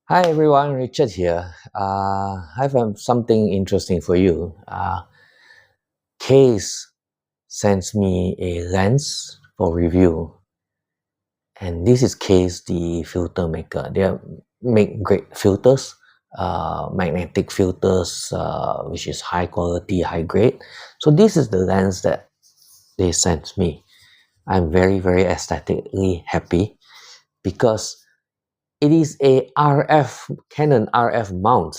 Hi everyone, Richard here. I have something interesting for you. Kase sends me a lens for review, and this is Kase, the filter maker. They make great filters, magnetic filters, which is high quality, high grade. So this is the lens that they sent me. I'm very aesthetically happy because it is a RF Canon RF mount,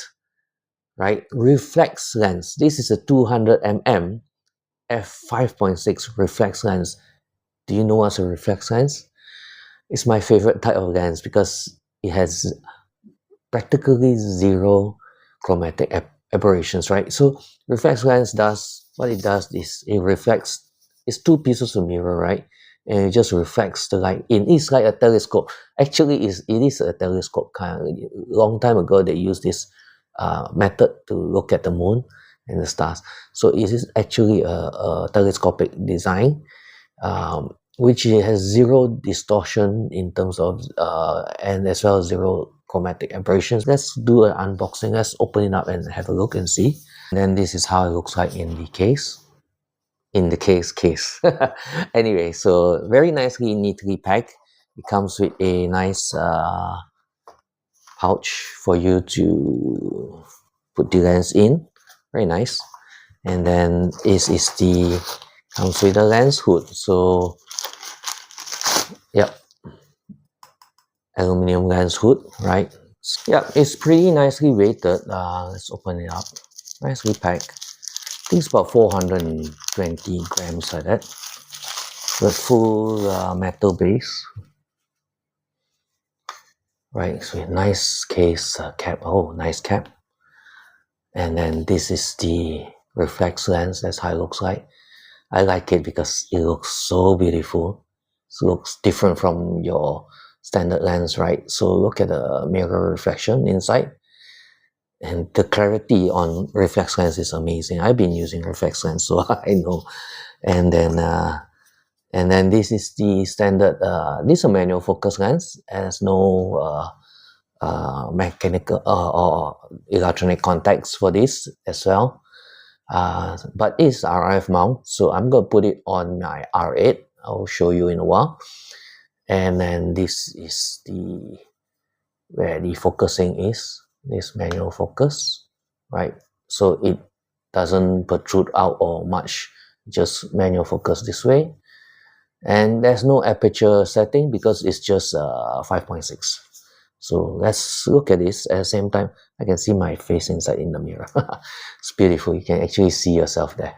right? Reflex lens. This is a 200mm F5.6 reflex lens. Do you know what's a reflex lens? It's my favorite type of lens because it has practically zero chromatic aberrations, right? So reflex lens does, what it does is it reflects, it's two pieces of mirror, right? And it just reflects the light in. It's like a telescope. Actually, it is a telescope kind of. Long time ago, they used this method to look at the moon and the stars. So it is actually a telescopic design, which has zero distortion in terms of and as well as zero chromatic aberrations. Let's do an unboxing. Let's open it up and have a look and see. And then this is how it looks like in the case. In the case. Anyway, so very nicely, neatly packed. It comes with a nice pouch for you to put the lens in. Very nice. And then this is the comes with the lens hood. So yep, aluminum lens hood, right? Yeah, it's pretty nicely weighted. Let's open it up. Nicely packed. I think it's about 420 grams like that. With full metal base. Right, so a nice case cap. Oh, nice cap. And then this is the reflex lens. That's how it looks like. I like it because it looks so beautiful. It looks different from your standard lens, right? So look at the mirror reflection inside. And the clarity on reflex lens is amazing. I've been using reflex lens, so I know. And then this is the standard. This is a manual focus lens. It has no mechanical or electronic contacts for this as well. But it's RF mount, so I'm gonna put it on my R8. I'll show you in a while. And then this is the where the focusing is. This manual focus, right? So it doesn't protrude out or much, just manual focus this way. And there's no aperture setting because it's just 5.6. So let's look at this. At the same time, I can see my face inside in the mirror. It's beautiful. You can actually see yourself there.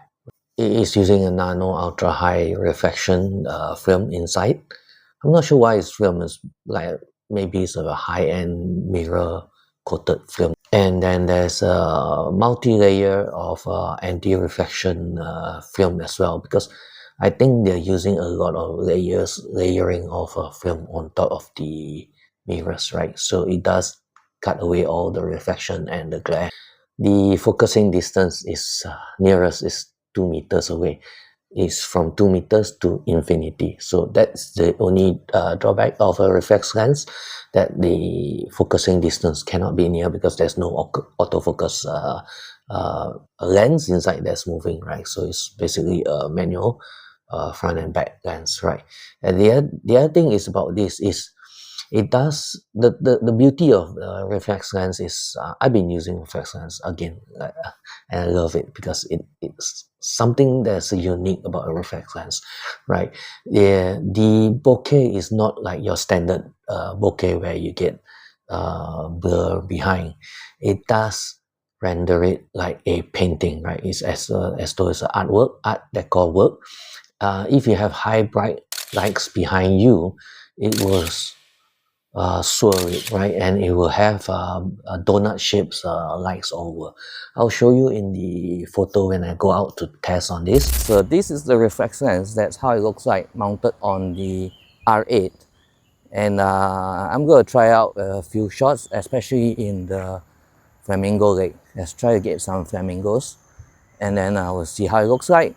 It is using a nano ultra high reflection film inside. I'm not sure why it's film. Is like maybe it's a high-end mirror coated film. And then there's a multi-layer of anti-reflection film as well, because I think they're using a lot of layering of film on top of the mirrors, right? So it does cut away all the reflection and the glare. The focusing distance is nearest is 2 meters away. Is from 2 meters to infinity. So that's the only drawback of a reflex lens, that the focusing distance cannot be near because there's no autofocus lens inside that's moving, right? So it's basically a manual front and back lens, right? And the other thing is about this is it does the beauty of reflex lens is I've been using reflex lens again, and I love it because it's something that's unique about a reflex lens, right? The bokeh is not like your standard bokeh where you get blur behind. It does render it like a painting, right? It's as though it's an art decor work. If you have high bright lights behind you, it will swirl it, right? And it will have donut shapes lights over. I'll show you in the photo when I go out to test on this. So this is the reflex lens. That's how it looks like mounted on the R8. And I'm going to try out a few shots, especially in the flamingo lake. Let's try to get some flamingos, and then I will see how it looks like.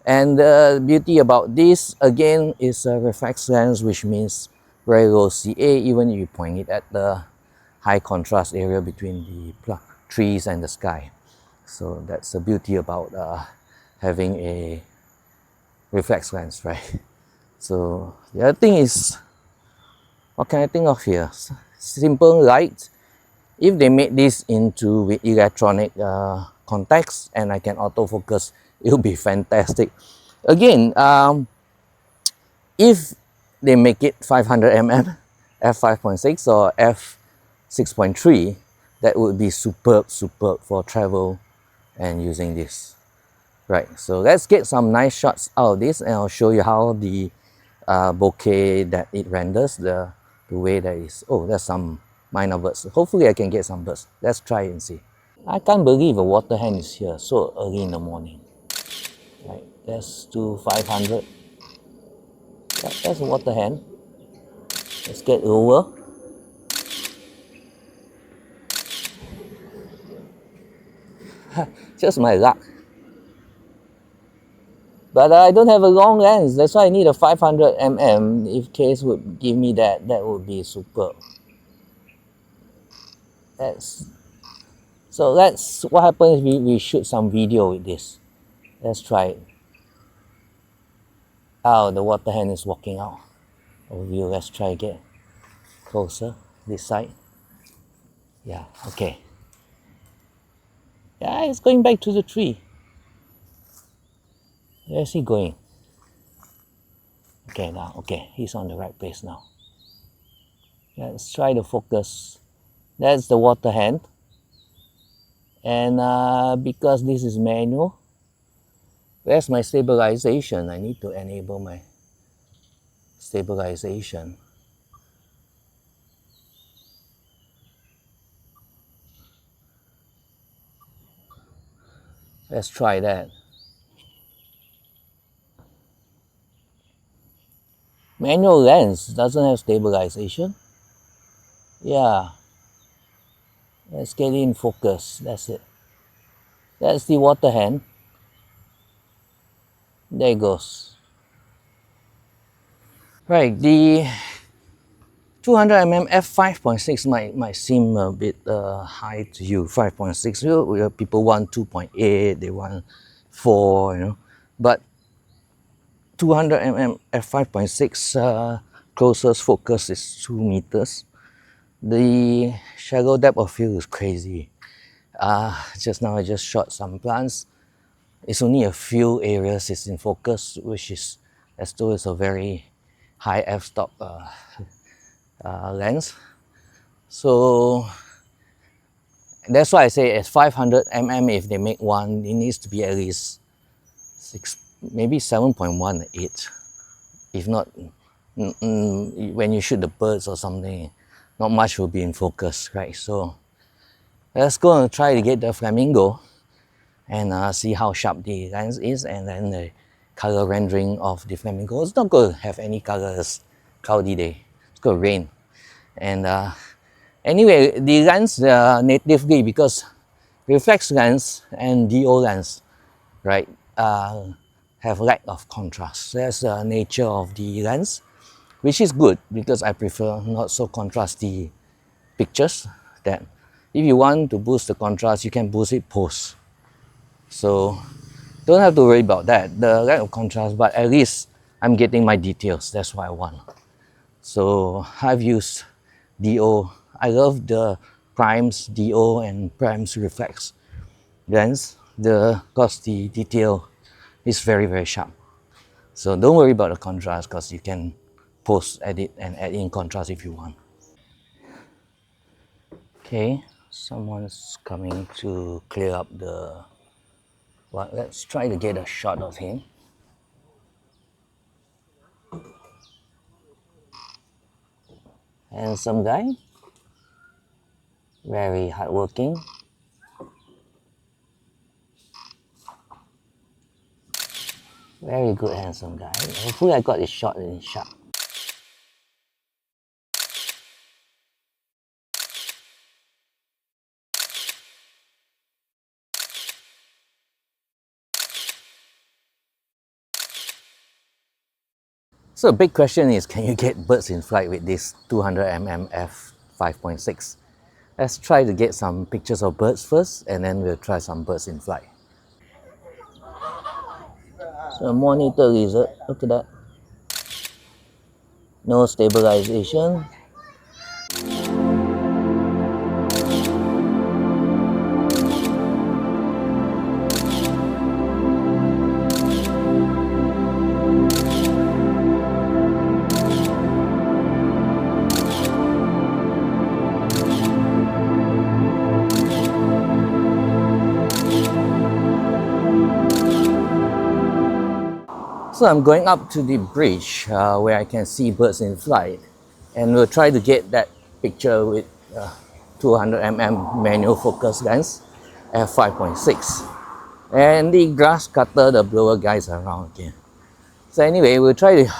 And the beauty about this, again, is a reflex lens, which means very low CA. Even if you point it at the high contrast area between the trees and the sky. So that's the beauty about having a reflex lens, right? So the other thing is, what can I think of here? Simple light. If they made this into with electronic contacts and I can autofocus, it will be fantastic. Again, if they make it 500mm f5.6 or f6.3, that would be superb for travel and using this. Right, so let's get some nice shots out of this and I'll show you how the bokeh that it renders, the way that is. Oh, there's some minor birds. Hopefully I can get some birds. Let's try and see. I can't believe a water hen is here so early in the morning. Right, let's do 500. That's a water hen. Let's get lower. Just my luck. But I don't have a long lens, that's why I need a 500mm. If Kase would give me that, that would be superb. So that's what happens if we shoot some video with this. Let's try it. Oh, the water hen is walking out of view. Let's try again. Closer, this side. Yeah, okay. Yeah, it's going back to the tree. Where's he going? Okay, now, okay, he's on the right place now. Let's try to focus. That's the water hen. And because this is manual, where's my stabilization? I need to enable my stabilization. Let's try that. Manual lens doesn't have stabilization. Yeah. Let's get in focus. That's it. That's the water hen. There it goes. Right, the 200mm f5.6 might seem a bit high to you. 5.6, people want 2.8, they want 4, you know. But 200mm f5.6 closest focus is 2 meters. The shallow depth of field is crazy. Just now I just shot some plants. It's only a few areas is in focus, which is, as though it's a very high f-stop lens. So that's why I say at 500mm, if they make one, it needs to be at least 6, maybe 7.18. If not, when you shoot the birds or something, not much will be in focus, right? So let's go and try to get the flamingo and see how sharp the lens is, and then the color rendering of the flamingo. It's not going to have any colors, cloudy day. It's going to rain. And anyway, the lens natively, because reflex lens and DO lens, right, have lack of contrast. That's the nature of the lens, which is good because I prefer not so contrasty pictures. That if you want to boost the contrast, you can boost it post. So don't have to worry about that, the lack of contrast, but at least I'm getting my details. That's what I want. So I've used DO. I love the Prime's DO and Prime's reflex lens because the detail is very sharp. So don't worry about the contrast because you can post edit and add in contrast if you want. Okay, someone's coming to clear up the... Well, let's try to get a shot of him. Handsome guy, very hardworking. Very good, handsome guy. Hopefully I got his shot in sharp. So big question is, can you get birds in flight with this 200mm f5.6? Let's try to get some pictures of birds first, and then we'll try some birds in flight. So monitor result, look at that. No stabilization. So I'm going up to the bridge where I can see birds in flight, and we'll try to get that picture with 200mm manual focus lens F5.6, and the grass cutter, the blower guys are around again. So anyway, we'll try to,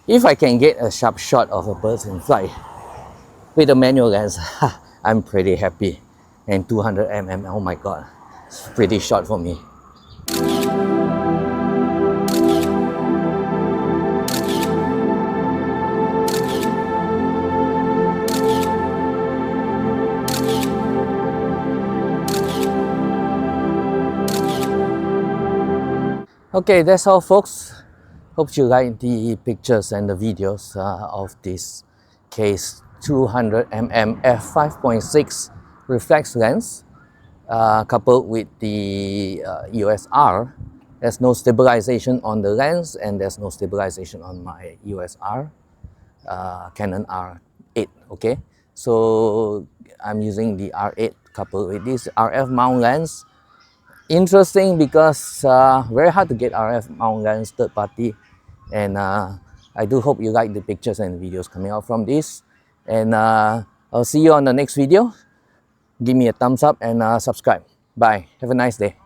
if I can get a sharp shot of a bird in flight with a manual lens, I'm pretty happy. And 200mm, oh my god, it's pretty short for me. Okay, that's all folks. Hope you like the pictures and the videos of this Kase 200mm F5.6 reflex lens coupled with the EOS R. There's no stabilization on the lens, and there's no stabilization on my EOS R Canon R8. Okay, so I'm using the R8 coupled with this RF mount lens. Interesting because very hard to get RF mount lens third party, and I do hope you like the pictures and videos coming out from this, and I'll see you on the next video. Give me a thumbs up and subscribe. Bye. Have a nice day.